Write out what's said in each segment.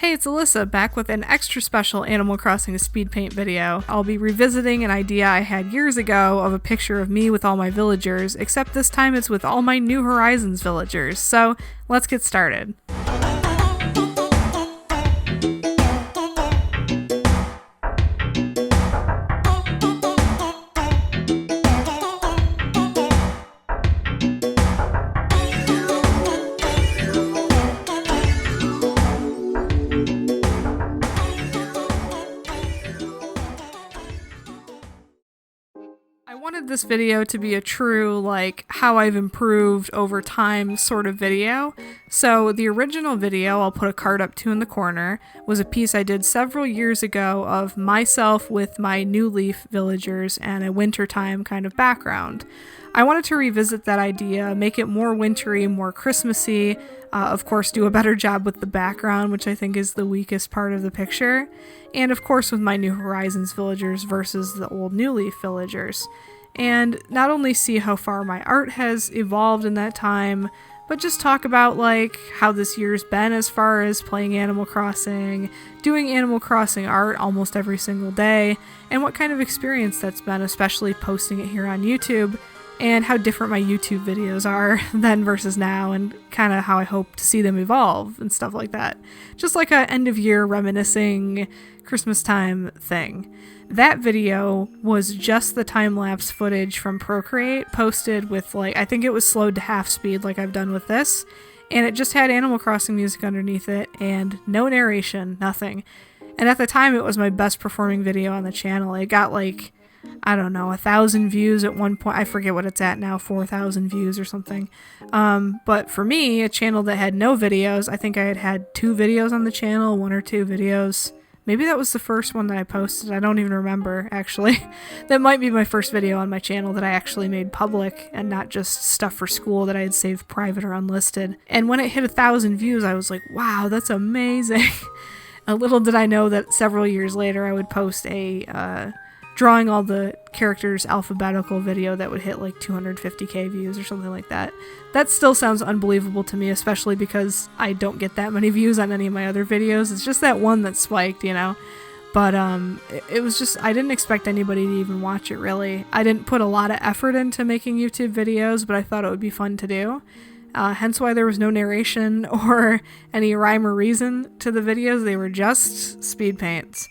Hey, it's Alyssa, back with an extra special Animal Crossing Speedpaint video. I'll be revisiting an idea I had years ago of a picture of me with all my villagers, except this time it's with all my New Horizons villagers, so let's get started. I wanted this video to be a true, how I've improved over time sort of video. So the original video, I'll put a card up to in the corner, was a piece I did several years ago of myself with my New Leaf villagers and a wintertime kind of background. I wanted to revisit that idea, make it more wintry, more Christmassy, of course do a better job with the background, which I think is the weakest part of the picture, and of course with my New Horizons villagers versus the old New Leaf villagers. And not only see how far my art has evolved in that time, but just talk about how this year's been as far as playing Animal Crossing, doing Animal Crossing art almost every single day, and what kind of experience that's been, especially posting it here on YouTube, and how different my YouTube videos are then versus now, and kind of how I hope to see them evolve and stuff like that. Just like a end of year reminiscing Christmas time thing. That video was just the time-lapse footage from Procreate posted with I think it was slowed to half speed like I've done with this, and it just had Animal Crossing music underneath it and no narration, nothing. And at the time it was my best performing video on the channel. It got I don't know, 1,000 views at one point. I forget what it's at now, 4,000 views or something. But for me, a channel that had no videos, I think I had 2 videos on the channel, 1 or 2 videos. Maybe that was the first one that I posted. I don't even remember, actually. That might be my first video on my channel that I actually made public and not just stuff for school that I had saved private or unlisted. And when it hit 1,000 views, I was like, wow, that's amazing. Little did I know that several years later I would post a drawing all the characters alphabetical video that would hit 250k views or something like that. That still sounds unbelievable to me, especially because I don't get that many views on any of my other videos. It's just that one that spiked, But it was just, I didn't expect anybody to even watch it, really. I didn't put a lot of effort into making YouTube videos, but I thought it would be fun to do. Hence why there was no narration or any rhyme or reason to the videos. They were just speed paints.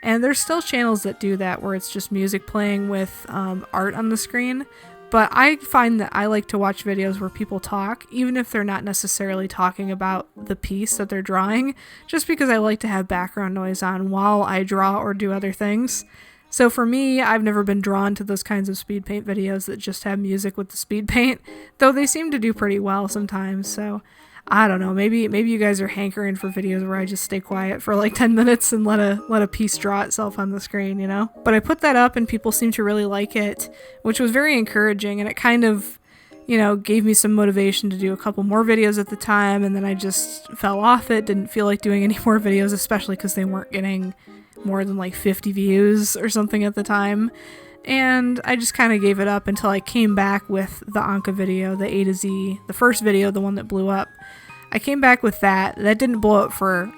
And there's still channels that do that where it's just music playing with art on the screen, but I find that I like to watch videos where people talk, even if they're not necessarily talking about the piece that they're drawing, just because I like to have background noise on while I draw or do other things. So for me, I've never been drawn to those kinds of speed paint videos that just have music with the speed paint, though they seem to do pretty well sometimes, so I don't know, maybe you guys are hankering for videos where I just stay quiet for 10 minutes and let a piece draw itself on the screen, But I put that up and people seem to really like it, which was very encouraging, and it kind of, gave me some motivation to do a couple more videos at the time, and then I just fell off it, didn't feel like doing any more videos, especially because they weren't getting more than 50 views or something at the time. And I just kind of gave it up until I came back with the Anka video, the A to Z, the first video, the one that blew up. I came back with that. That didn't blow up for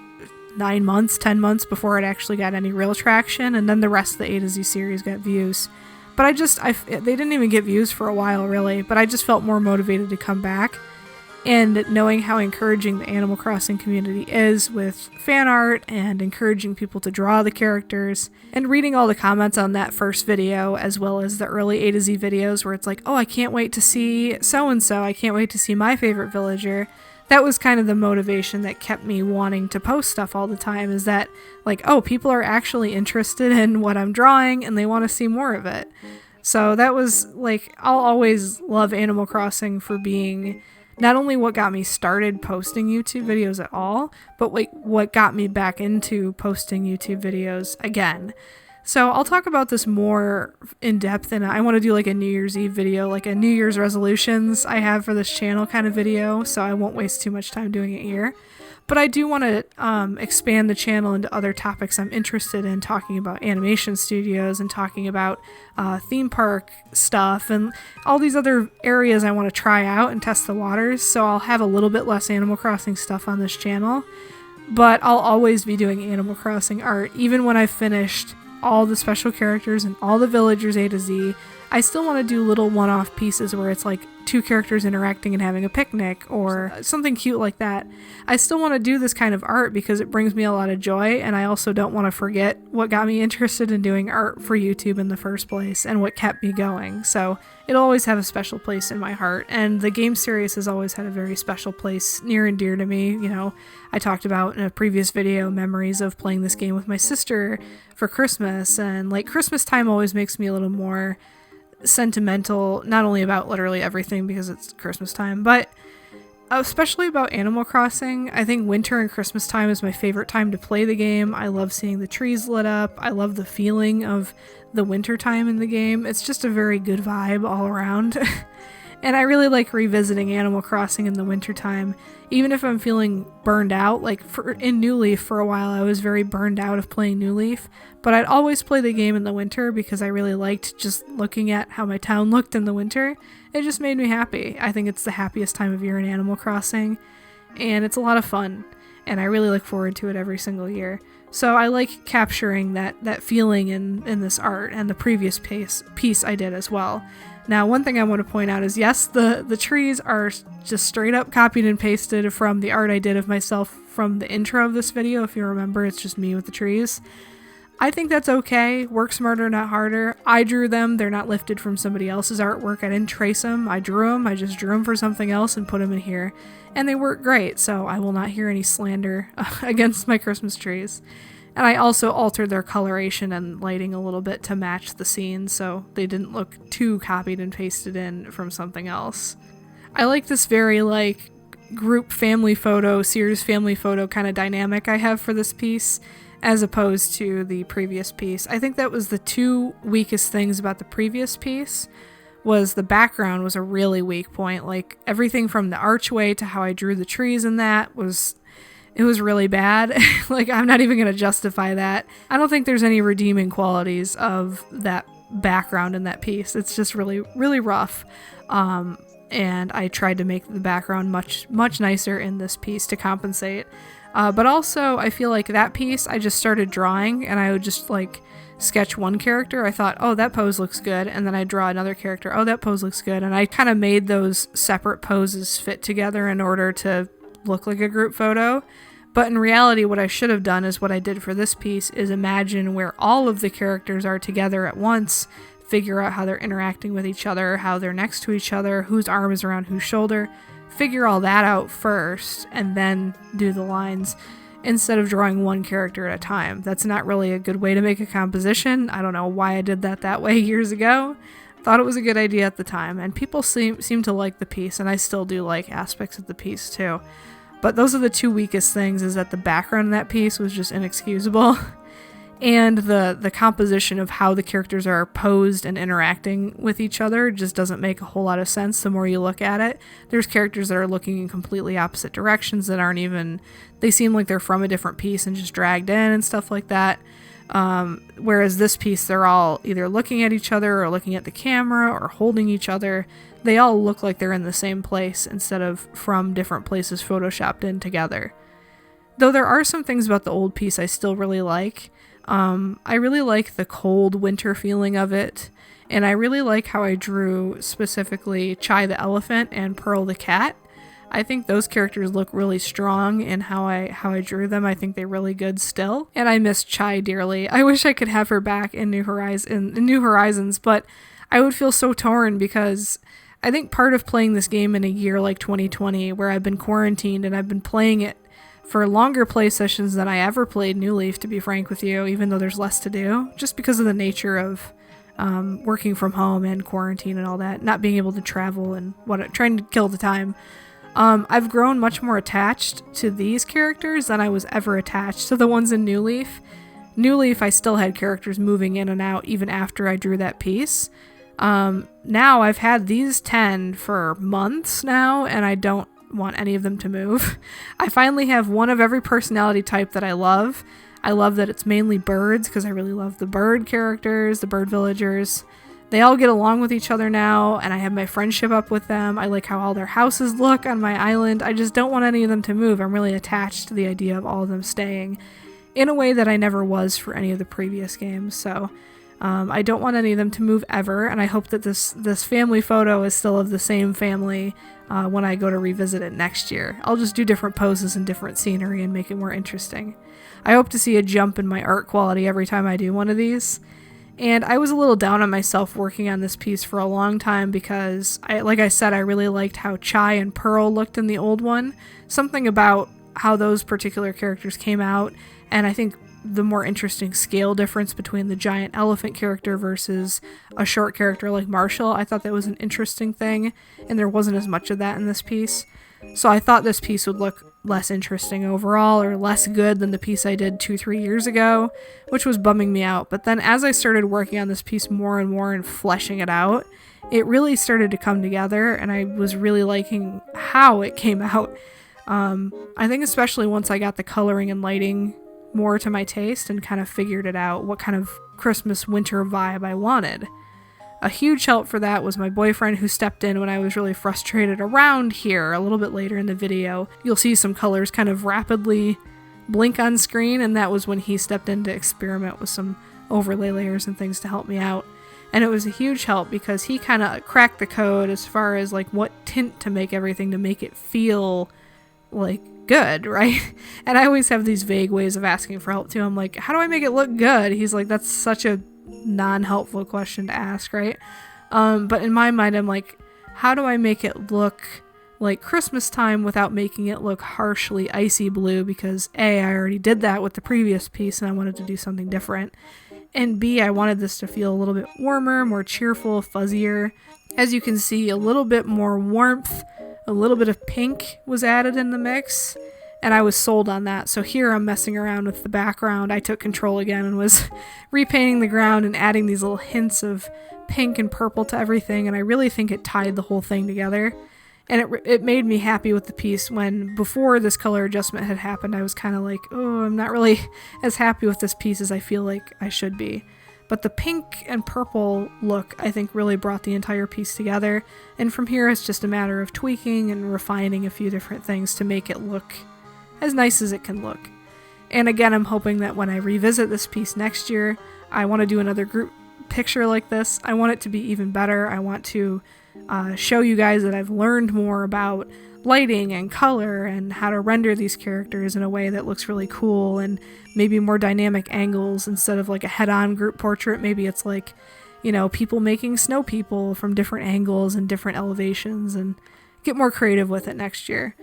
9 months, 10 months before it actually got any real traction, and then the rest of the A to Z series got views. But they didn't even get views for a while, really, but I just felt more motivated to come back. And knowing how encouraging the Animal Crossing community is with fan art and encouraging people to draw the characters, and reading all the comments on that first video as well as the early A to Z videos where it's oh, I can't wait to see so-and-so, I can't wait to see my favorite villager. That was kind of the motivation that kept me wanting to post stuff all the time, is that oh, people are actually interested in what I'm drawing and they want to see more of it. So that was I'll always love Animal Crossing for being not only what got me started posting YouTube videos at all, but what got me back into posting YouTube videos again. So I'll talk about this more in depth, and I want to do a New Year's Eve video, a New Year's resolutions I have for this channel kind of video, so I won't waste too much time doing it here. But I do want to expand the channel into other topics I'm interested in, talking about animation studios and talking about theme park stuff and all these other areas I want to try out and test the waters, so I'll have a little bit less Animal Crossing stuff on this channel. but I'll always be doing Animal Crossing art. Even when I've finished all the special characters and all the villagers A to Z, I still want to do little one-off pieces where it's like 2 characters interacting and having a picnic or something cute like that. I still want to do this kind of art because it brings me a lot of joy, and I also don't want to forget what got me interested in doing art for YouTube in the first place and what kept me going. So it'll always have a special place in my heart, and the game series has always had a very special place near and dear to me. You know, I talked about in a previous video memories of playing this game with my sister for Christmas, and like Christmas time always makes me a little more sentimental, not only about literally everything because it's Christmas time, but especially about Animal Crossing. I think winter and Christmas time is my favorite time to play the game. I love seeing the trees lit up. I love the feeling of the winter time in the game. It's just a very good vibe all around. And I really like revisiting Animal Crossing in the wintertime, even if I'm feeling burned out. Like in New Leaf for a while, I was very burned out of playing New Leaf, but I'd always play the game in the winter because I really liked just looking at how my town looked in the winter. It just made me happy. I think it's the happiest time of year in Animal Crossing, and it's a lot of fun, and I really look forward to it every single year. So I like capturing that feeling in this art, and the previous piece I did as well. Now, one thing I want to point out is, yes, the trees are just straight up copied and pasted from the art I did of myself from the intro of this video. If you remember, it's just me with the trees. I think that's okay. Work smarter, not harder. I drew them. They're not lifted from somebody else's artwork. I didn't trace them. I drew them. I just drew them for something else and put them in here. And they work great, so I will not hear any slander against my Christmas trees. And I also altered their coloration and lighting a little bit to match the scene, so they didn't look too copied and pasted in from something else. I like this very like group family photo, Sears family photo kind of dynamic I have for this piece, as opposed to the previous piece. I think that was the 2 weakest things about the previous piece. Was the background was a really weak point. Like everything from the archway to how I drew the trees in that was really bad. Like, I'm not even going to justify that. I don't think there's any redeeming qualities of that background in that piece. It's just really, really rough. And I tried to make the background much, much nicer in this piece to compensate. But also, I feel like that piece, I just started drawing, and I would just, like, sketch one character. I thought, oh, that pose looks good. And then I draw another character. Oh, that pose looks good. And I kind of made those separate poses fit together in order to look like a group photo. But in reality, what I should have done is what I did for this piece is imagine where all of the characters are together at once, figure out how they're interacting with each other, how they're next to each other, whose arm is around whose shoulder, figure all that out first, and then do the lines instead of drawing one character at a time. That's not really a good way to make a composition. I don't know why I did that way years ago. Thought it was a good idea at the time, and people seem to like the piece, and I still do like aspects of the piece too. But those are the 2 weakest things, is that the background in that piece was just inexcusable. And the composition of how the characters are posed and interacting with each other just doesn't make a whole lot of sense the more you look at it. There's characters that are looking in completely opposite directions that aren't even... They seem like they're from a different piece and just dragged in and stuff like that. Whereas this piece, they're all either looking at each other or looking at the camera or holding each other. They all look like they're in the same place instead of from different places photoshopped in together. Though there are some things about the old piece I still really like. I really like the cold winter feeling of it, and I really like how I drew specifically Chai the elephant and Pearl the cat. I think those characters look really strong in how I drew them. I think they're really good still, and I miss Chai dearly. I wish I could have her back in New Horizons, but I would feel so torn because I think part of playing this game in a year like 2020, where I've been quarantined and I've been playing it for longer play sessions than I ever played New Leaf, to be frank with you, even though there's less to do, just because of the nature of working from home and quarantine and all that, not being able to travel and trying to kill the time. I've grown much more attached to these characters than I was ever attached to the ones in New Leaf. New Leaf, I still had characters moving in and out even after I drew that piece. Now I've had these 10 for months now, and I don't want any of them to move. I finally have one of every personality type that I love. I love that it's mainly birds because I really love the bird characters, the bird villagers. They all get along with each other now, and I have my friendship up with them. I like how all their houses look on my island. I just don't want any of them to move. I'm really attached to the idea of all of them staying in a way that I never was for any of the previous games. So I don't want any of them to move ever, and I hope that this family photo is still of the same family when I go to revisit it next year. I'll just do different poses and different scenery and make it more interesting. I hope to see a jump in my art quality every time I do one of these. And I was a little down on myself working on this piece for a long time because, like I said, I really liked how Chai and Pearl looked in the old one. Something about how those particular characters came out, and I think the more interesting scale difference between the giant elephant character versus a short character like Marshall, I thought that was an interesting thing, and there wasn't as much of that in this piece. So I thought this piece would look less interesting overall, or less good than the piece I did 2-3 years ago, which was bumming me out. But then as I started working on this piece more and more and fleshing it out, it really started to come together, and I was really liking how it came out. I think especially once I got the coloring and lighting more to my taste and kind of figured it out, what kind of Christmas winter vibe I wanted. A huge help for that was my boyfriend, who stepped in when I was really frustrated around here. A little bit later in the video, you'll see some colors kind of rapidly blink on screen, and that was when he stepped in to experiment with some overlay layers and things to help me out. And it was a huge help because he kind of cracked the code as far as like what tint to make everything to make it feel like good, right? And I always have these vague ways of asking for help too. I'm like, how do I make it look good? He's like, that's such a non-helpful question to ask, right? But in my mind, I'm like, how do I make it look like Christmas time without making it look harshly icy blue? Because A, I already did that with the previous piece and I wanted to do something different. And B, I wanted this to feel a little bit warmer, more cheerful, fuzzier. As you can see, a little bit more warmth, a little bit of pink was added in the mix, and I was sold on that. So here I'm messing around with the background. I took control again and was repainting the ground and adding these little hints of pink and purple to everything, and I really think it tied the whole thing together. And it made me happy with the piece when, before this color adjustment had happened, I was kind of like, oh, I'm not really as happy with this piece as I feel like I should be. But the pink and purple look, I think, really brought the entire piece together, and from here it's just a matter of tweaking and refining a few different things to make it look as nice as it can look. And again, I'm hoping that when I revisit this piece next year, I want to do another group picture like this. I want it to be even better. I want to show you guys that I've learned more about lighting and color and how to render these characters in a way that looks really cool, and maybe more dynamic angles instead of like a head-on group portrait. Maybe it's like, you know, people making snow people from different angles and different elevations, and get more creative with it next year.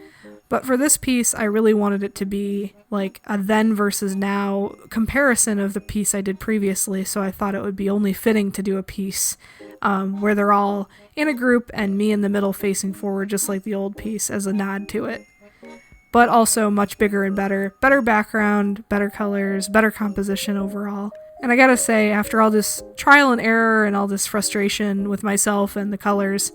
But for this piece, I really wanted it to be like a then versus now comparison of the piece I did previously, so I thought it would be only fitting to do a piece where they're all in a group and me in the middle facing forward, just like the old piece, as a nod to it. But also much bigger and better background, better colors, better composition overall. And I gotta say, after all this trial and error and all this frustration with myself and the colors,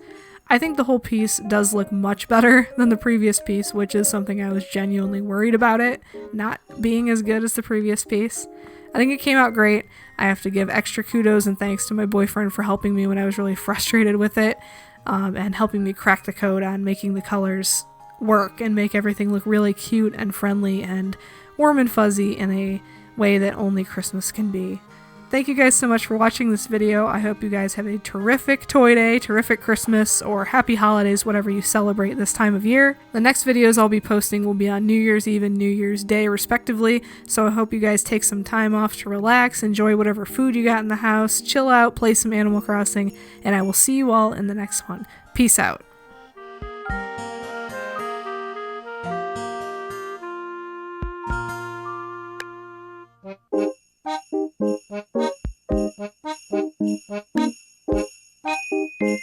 I think the whole piece does look much better than the previous piece, which is something I was genuinely worried about it not being as good as the previous piece. I think it came out great. I have to give extra kudos and thanks to my boyfriend for helping me when I was really frustrated with it, and helping me crack the code on making the colors work and make everything look really cute and friendly and warm and fuzzy in a way that only Christmas can be. Thank you guys so much for watching this video. I hope you guys have a terrific Toy Day, terrific Christmas, or happy holidays, whatever you celebrate this time of year. The next videos I'll be posting will be on New Year's Eve and New Year's Day, respectively, so I hope you guys take some time off to relax, enjoy whatever food you got in the house, chill out, play some Animal Crossing, and I will see you all in the next one. Peace out.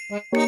Thank you.